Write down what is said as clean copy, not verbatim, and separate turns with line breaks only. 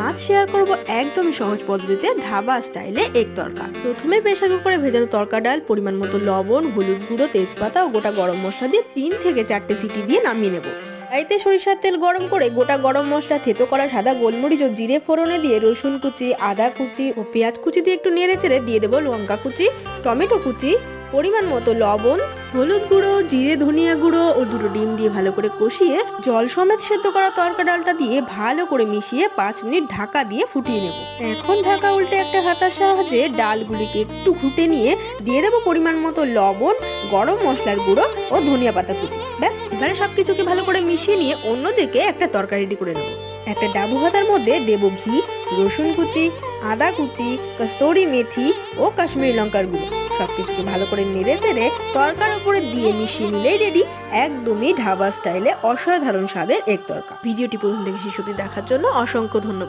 আজ শেয়ার করব একদমই সহজ পদ্ধতিতে ধাবা স্টাইলে এগ তড়কা। প্রথমে প্রেসার কুকারে ভেজানো তড়কা ডাল, পরিমাণ মতো লবণ, হলুদ গুঁড়ো, তেজপাতা ও গোটা গরম মশলা দিয়ে 3 থেকে 4টে সিটি দিয়ে নামিয়ে নেব। কড়াইতে সরিষার তেল গরম করে গোটা গরম মশলা, থেতো করা সাদা গোলমরিচ ও জিরে ফোড়নে দিয়ে রসুন কুচি, আদা কুচি ও পেঁয়াজ কুচি দিয়ে একটু নেড়ে চেড়ে দিয়ে দেবো লঙ্কা কুচি, টমেটো কুচি, পরিমাণ মতো লবণ, হলুদ গুঁড়ো, জিরে ধনিয়া গুঁড়ো ও 2টো ডিম দিয়ে ভালো করে কষিয়ে জল সমেত সেদ্ধ করা তড়কা ডালটা দিয়ে ভালো করে মিশিয়ে 5 মিনিট ঢাকা দিয়ে ফুটিয়ে নেব। এখন ঢাকা উল্টে একটা হাতার সাহায্যে ডালগুলিকে একটু ঘুটে নিয়ে দিয়ে দেবো পরিমাণ মতো লবণ, গরম মশলার গুঁড়ো ও ধনিয়া পাতা কুচি। ব্যাস, এবারে সবকিছুকে ভালো করে মিশিয়ে নিয়ে অন্যদিকে একটা তরকা রেডি করে নেব। একটা ডাবু হাতার মধ্যে দেব ঘি, রসুন কুচি, আদা কুচি, কস্তুরি মেথি ও কাশ্মীরি লঙ্কার গুঁড়ো। সবকিছুকে ভালো করে নেড়ে চেড়ে তরকার উপরে দিয়ে মিশিয়ে নিলেই রেডি একদমই ধাবা স্টাইলে অসাধারণ স্বাদের এগ তরকা। ভিডিওটি প্রথম থেকে শেষ অবধি দেখার জন্য অসংখ্য ধন্যবাদ।